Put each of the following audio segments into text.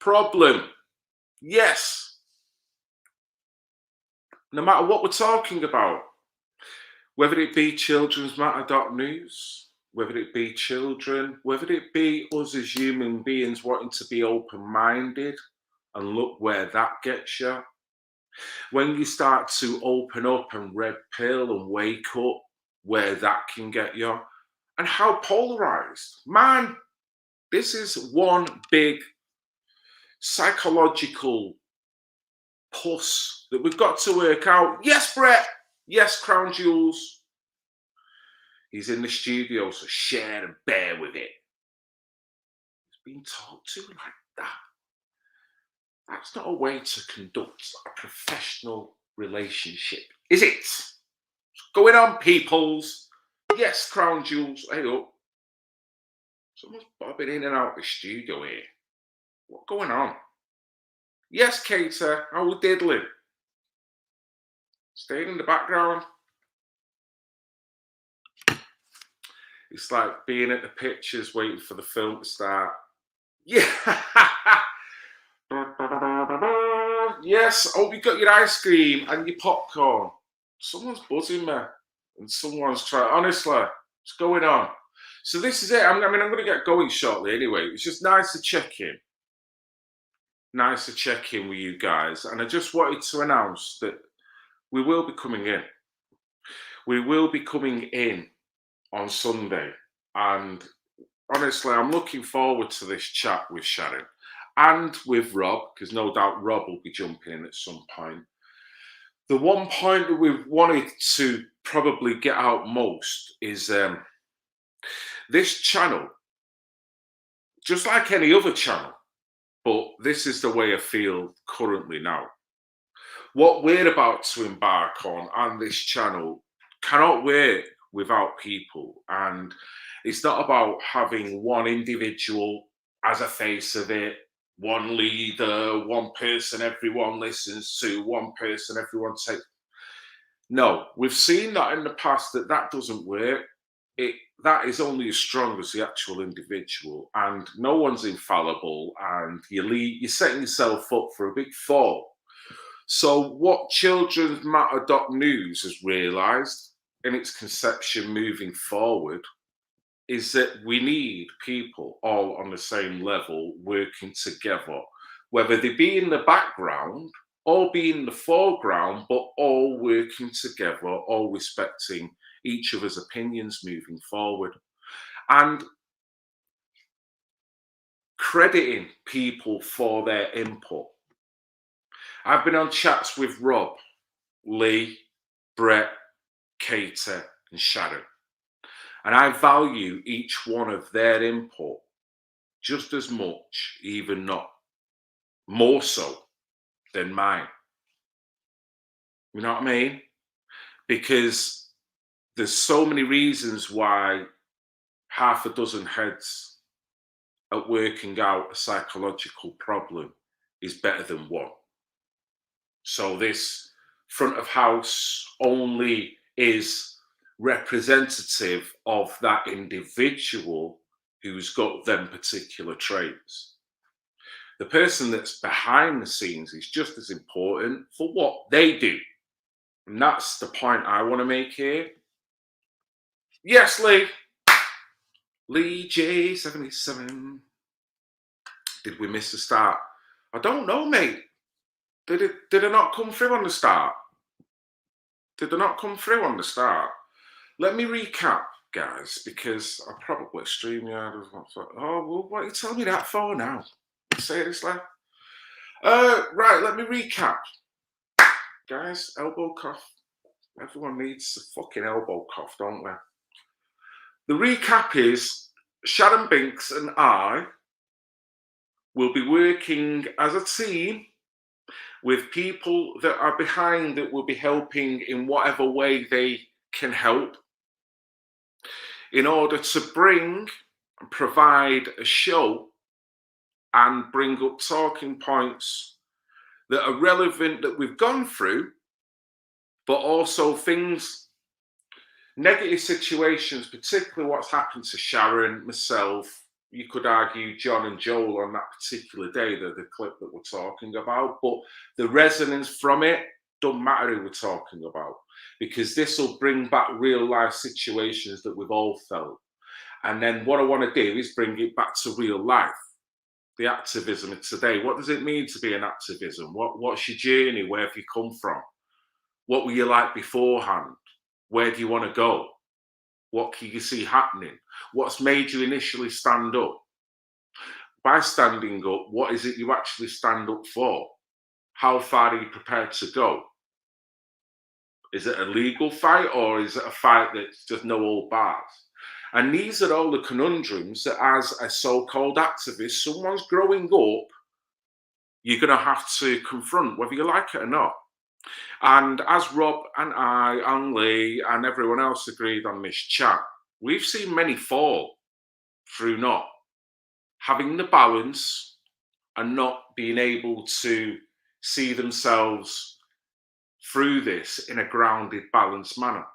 problem. Yes. No matter what we're talking about, whether it be Children's Matter.news, whether it be children, whether it be us as human beings wanting to be open-minded, and look where that gets you. When you start to open up and red pill and wake up, where that can get you, and how polarized. Man, this is one big psychological puss that we've got to work out. Yes, Brett. Yes, Crown Jewels. He's in the studio, so share and bear with it. He's being talked to like that. That's not a way to conduct a professional relationship, is it? What's going on, peoples? Yes, Crown Jewels. Hey up. Someone's bobbing in and out of the studio here. What's going on? Yes, Cater. How we diddling? Staying in the background. It's like being at the pictures waiting for the film to start. Yeah. Yes. Oh, you got your ice cream and your popcorn. Someone's buzzing me. And someone's trying. Honestly, what's going on? So this is it. I'm going to get going shortly anyway. It's just nice to check in. Nice to check in with you guys. And I just wanted to announce that we will be coming in. We will be coming in on Sunday. And honestly, I'm looking forward to this chat with Sharon and with Rob, because no doubt Rob will be jumping in at some point. The one point that we've wanted to probably get out most is this channel, just like any other channel, but this is the way I feel currently now. What we're about to embark on this channel cannot work without people. And it's not about having one individual as a face of it, one leader, one person everyone listens to, one person everyone takes. No, we've seen that in the past that doesn't work. That is only as strong as the actual individual, and no one's infallible, and you're setting yourself up for a big fall. So what Children's Matter.news has realised in its conception moving forward is that we need people all on the same level working together, whether they be in the background or be in the foreground, but all working together, all respecting each other's opinions moving forward, and crediting people for their input. I've been on chats with Rob, Lee, Brett, Cater, and Sharon, and I value each one of their input just as much, even not more so, than mine. You know what I mean? Because there's so many reasons why half a dozen heads at working out a psychological problem is better than one. So this front of house only is representative of that individual who's got them particular traits. The person that's behind the scenes is just as important for what they do. And that's the point I want to make here. Yes, Lee. Lee J77. Did we miss the start? I don't know, mate. Did it not come through on the start? Did it not come through on the start? Let me recap, guys, because I probably StreamYard was not. Oh, well, what are you telling me that for now? Seriously? Right, let me recap. Guys, elbow cough. Everyone needs a fucking elbow cough, don't we? The recap is Sharon, Binks and I will be working as a team with people that are behind that will be helping in whatever way they can help in order to bring and provide a show and bring up talking points that are relevant that we've gone through, but also things, negative situations, particularly what's happened to Sharon, myself, you could argue John and Joel on that particular day, the clip that we're talking about, but the resonance from it don't matter who we're talking about, because this will bring back real life situations that we've all felt. And then what I want to do is bring it back to real life. The activism of today. What does it mean to be an activism? What's your journey? Where have you come from? What were you like beforehand? Where do you want to go? What can you see happening? What's made you initially stand up? By standing up, what is it you actually stand up for? How far are you prepared to go? Is it a legal fight, or is it a fight that's just no old bars? And these are all the conundrums that, as a so-called activist, someone's growing up, you're going to have to confront, whether you like it or not. And as Rob and I and Lee and everyone else agreed on this chat, we've seen many fall through not having the balance and not being able to see themselves through this in a grounded, balanced manner.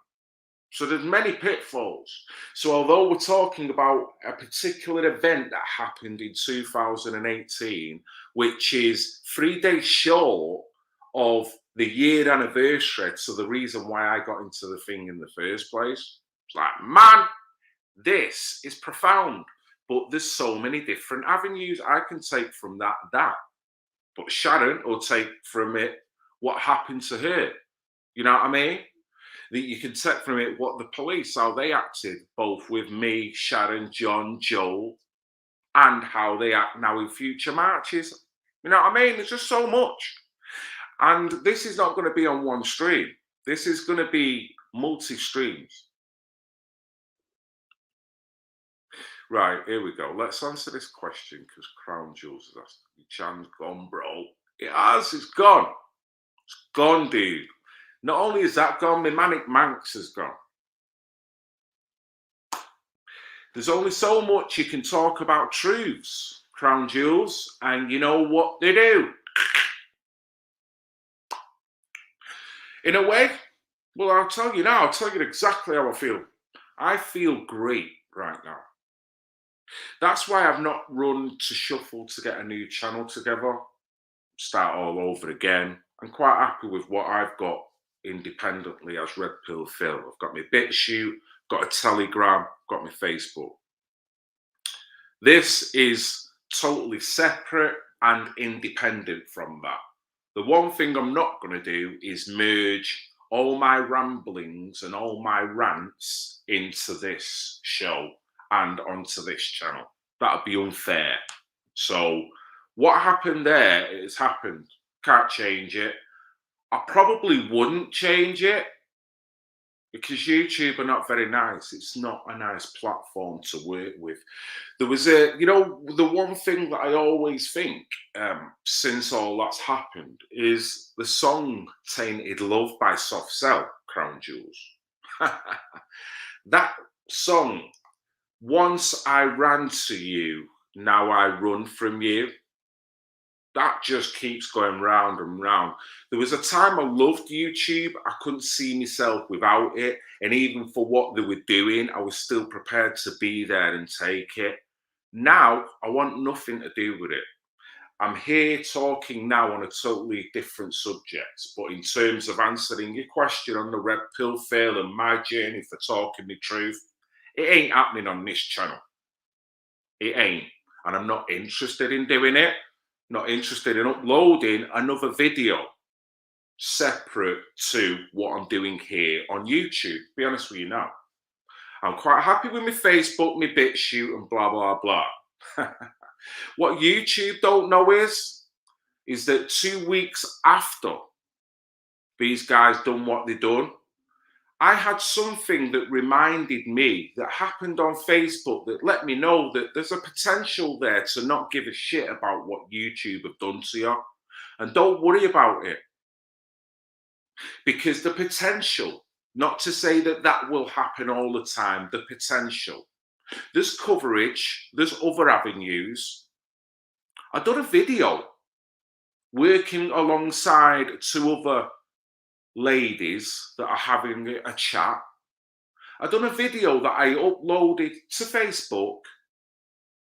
So there's many pitfalls. So although we're talking about a particular event that happened in 2018, which is 3 days short of the year anniversary to the reason why I got into the thing in the first place, it's like, man, this is profound. But there's so many different avenues I can take from that. But Sharon will take from it what happened to her. You know what I mean? That you can take from it what the police, how they acted, both with me, Sharon, John, Joel, and how they act now in future marches. You know what I mean? There's just so much. And this is not going to be on one stream. This is going to be multi-streams. Right, here we go. Let's answer this question, because Crown Jewels has asked. Chan's gone, bro. It has, it's gone. It's gone, dude. Not only is that gone, my Manic Manx has gone. There's only so much you can talk about truths, Crown Jewels, and you know what they do. In a way, well, I'll tell you now, I'll tell you exactly how I feel. I feel great right now. That's why I've not run to shuffle to get a new channel together, start all over again. I'm quite happy with what I've got independently as Redpillphil. I've got my BitChute, got a Telegram, got my Facebook. This is totally separate and independent from that. The one thing I'm not going to do is merge all my ramblings and all my rants into this show and onto this channel. That would be unfair. So what happened there, it has happened. Can't change it. I probably wouldn't change it because YouTube are not very nice. It's not a nice platform to work with. There was the one thing that I always think since all that's happened is the song Tainted Love by Soft Cell, Crown Jewels. That song, once I ran to you, now I run from you. That just keeps going round and round. There was a time I loved YouTube. I couldn't see myself without it. And even for what they were doing, I was still prepared to be there and take it. Now, I want nothing to do with it. I'm here talking now on a totally different subject. But in terms of answering your question on the Redpillphil and my journey for talking the truth, it ain't happening on this channel. It ain't. And I'm not interested in doing it. Not interested in uploading another video separate to what I'm doing here on YouTube. To be honest with you now, I'm quite happy with my Facebook, my BitChute, and blah, blah, blah. What YouTube don't know is that 2 weeks after these guys done what they done, I had something that reminded me that happened on Facebook that let me know that there's a potential there to not give a shit about what YouTube have done to you. And don't worry about it. Because the potential, not to say that that will happen all the time, the potential. There's coverage, there's other avenues. I done a video working alongside 2 other ladies that are having a chat. I done a video that I uploaded to Facebook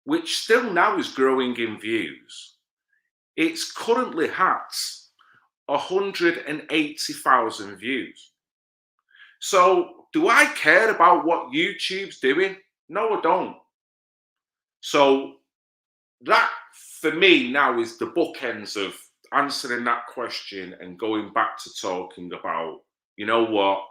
which still now is growing in views. It's currently had 180,000 views. So do I care about what YouTube's doing? No, I don't. So that for me now is the bookends of answering that question and going back to talking about, you know what,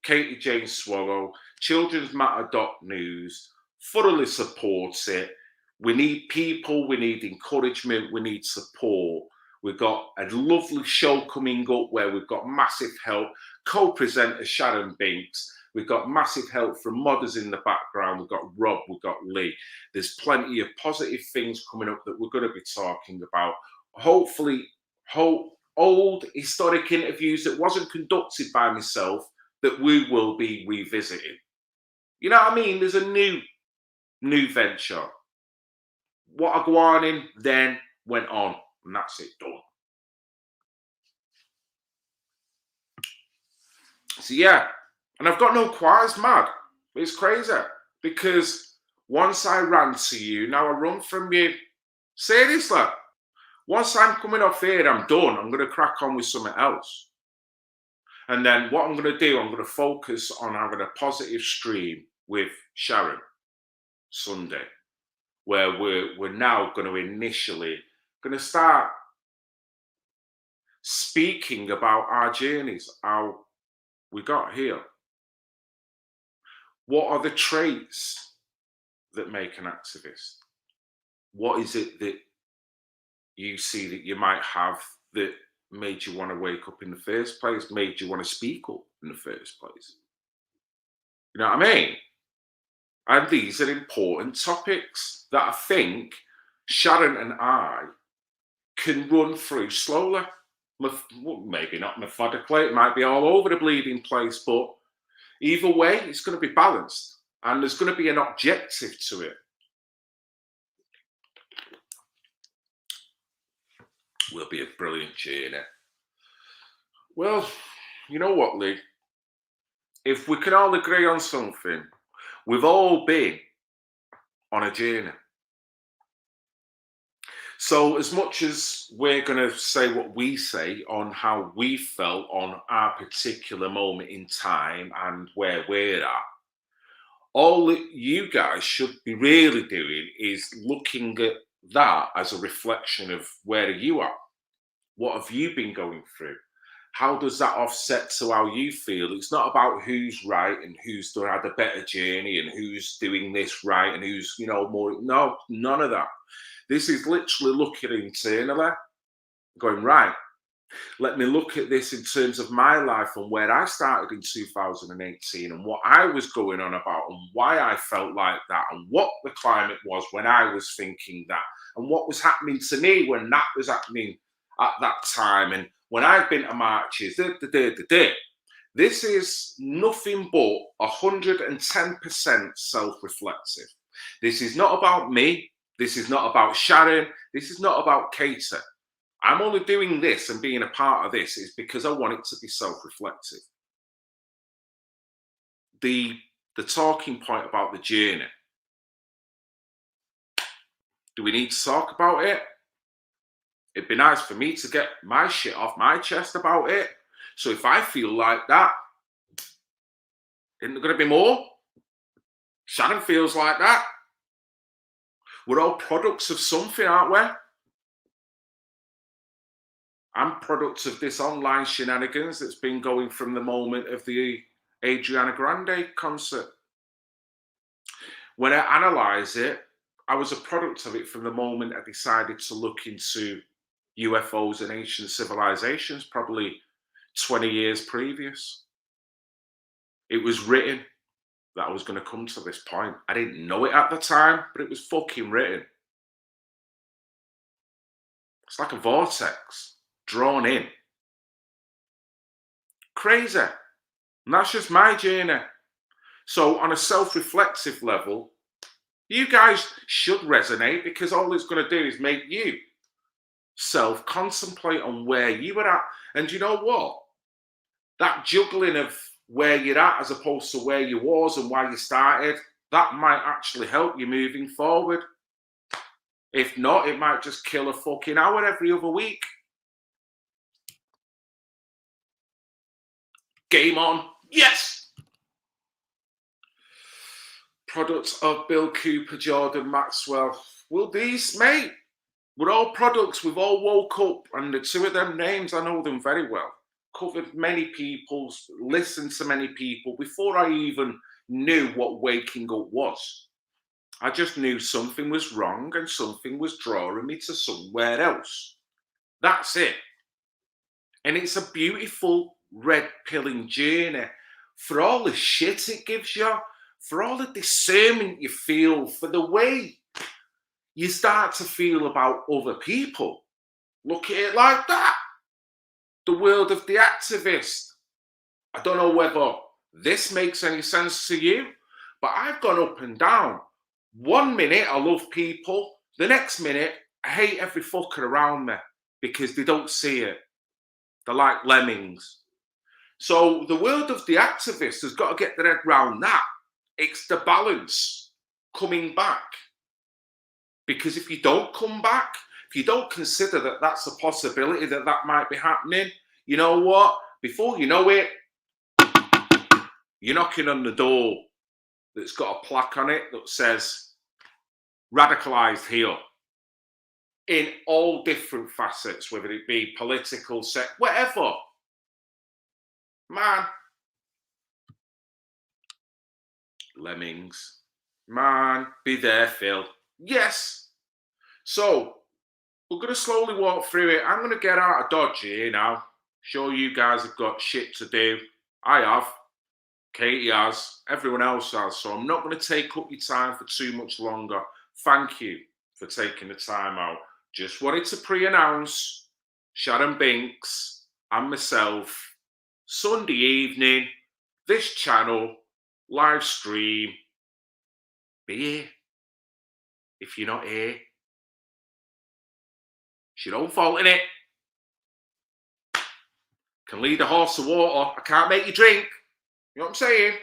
Katie Jane Swallow, Children's Matter.news, thoroughly supports it. We need people, we need encouragement, we need support. We've got a lovely show coming up where we've got massive help. Co-presenter Sharon Binks. We've got massive help from modders in the background. We've got Rob, we've got Lee. There's plenty of positive things coming up that we're going to be talking about. Hopefully, old historic interviews that wasn't conducted by myself that we will be revisiting. You know what I mean? There's a new venture. What I go on in then went on, and that's it, done. So yeah, and I've got no choirs, mad. It's crazy because once I ran to you, now I run from you. Seriously, once I'm coming off here, I'm done. I'm going to crack on with something else. And then what I'm going to do, I'm going to focus on having a positive stream with Sharon Sunday, where we're now going to initially start speaking about our journeys, how we got here. What are the traits that make an activist? What is it that you see that you might have that made you want to wake up in the first place, made you want to speak up in the first place? You know what I mean? And these are important topics that I think Sharon and I can run through slowly. Maybe not methodically, it might be all over the bleeding place, but either way, it's going to be balanced and there's going to be an objective to it. Will be a brilliant journey. Well, you know what, Lee? If we can all agree on something, we've all been on a journey. So as much as we're going to say what we say on how we felt on our particular moment in time and where we're at, all that you guys should be really doing is looking at that as a reflection of where you are. What have you been going through? How does that offset to how you feel? It's not about who's right and who's had a better journey and who's doing this right and who's, more. No, none of that. This is literally looking internally, going, right, let me look at this in terms of my life and where I started in 2018 and what I was going on about and why I felt like that and what the climate was when I was thinking that and what was happening to me when that was happening at that time and when I've been to marches. This is nothing but 110% self-reflective. This is not about me. This is not about Sharon. This is not about Katie. I'm only doing this and being a part of this is because I want it to be self-reflective. The talking point about the journey. Do we need to talk about it? It'd be nice for me to get my shit off my chest about it. So if I feel like that, isn't there going to be more? Sharon feels like that. We're all products of something, aren't we? I'm products of this online shenanigans that's been going from the moment of the Adriana Grande concert. When I analyse it, I was a product of it from the moment I decided to look into UFOs and ancient civilizations, probably 20 years previous. It was written that I was going to come to this point. I didn't know it at the time, but it was fucking written. It's like a vortex drawn in. Crazy. And that's just my journey. So on a self-reflexive level, you guys should resonate because all it's going to do is make you self-contemplate on where you were at. And you know what? That juggling of where you're at as opposed to where you was and why you started, that might actually help you moving forward. If not, it might just kill a fucking hour every other week. Game on. Yes! Products of Bill Cooper, Jordan Maxwell. Well, these, mate, we're all products. We've all woke up, and the two of them names, I know them very well. Covered many people, listened to many people before I even knew what waking up was. I just knew something was wrong and something was drawing me to somewhere else. That's it. And it's a beautiful red pilling journey for all the shit it gives you, for all the discernment you feel, for the way you start to feel about other people. Look at it like that. The world of the activist. I don't know whether this makes any sense to you, but I've gone up and down. 1 minute I love people, the next minute I hate every fucker around me because they don't see it. They're like lemmings. So the world of the activist has got to get their head round that. It's the balance coming back. Because if you don't come back, if you don't consider that that's a possibility, that that might be happening, you know what? Before you know it, you're knocking on the door that's got a plaque on it that says, radicalised here. In all different facets, whether it be political, sex, whatever. Man. Lemmings. Man, be there, Phil. Yes. So, we're going to slowly walk through it. I'm going to get out of Dodge here now. Sure, you guys have got shit to do. I have. Katie has. Everyone else has. So I'm not going to take up your time for too much longer. Thank you for taking the time out. Just wanted to pre-announce Sharon, Binks and myself, Sunday evening, this channel, live stream. Be here. If you're not here, it's your own fault, innit? Can lead a horse to water. I can't make you drink. You know what I'm saying?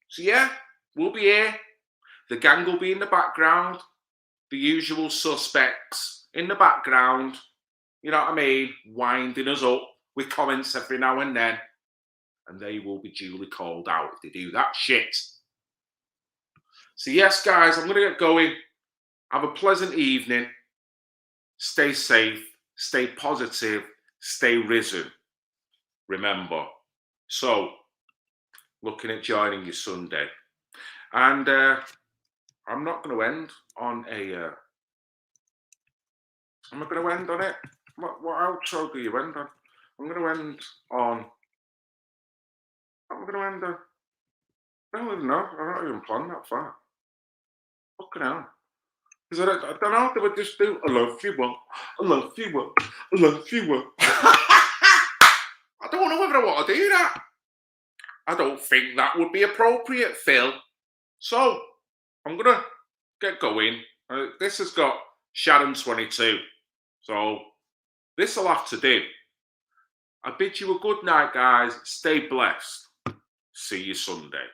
So yeah, we'll be here. The gang will be in the background. The usual suspects in the background. You know what I mean? Winding us up with comments every now and then. And they will be duly called out if they do that shit. So yes, guys, I'm going to get going. Have a pleasant evening. Stay safe. Stay positive. Stay risen. Remember. So, looking at joining you Sunday. And I'm not going to end on a... am I going to end on it? What outro do you end on? I'm going to end on... I'm going to end on... I don't even know. I'm not even planning that far. Fucking hell. Because I don't know. They would just do, I love you, well. I love you, well. I love you, well. I don't know whether I want to do that. I don't think that would be appropriate, Phil. So, I'm going to get going. This has got Sharon 22. So, this will have to do. I bid you a good night, guys. Stay blessed. See you Sunday.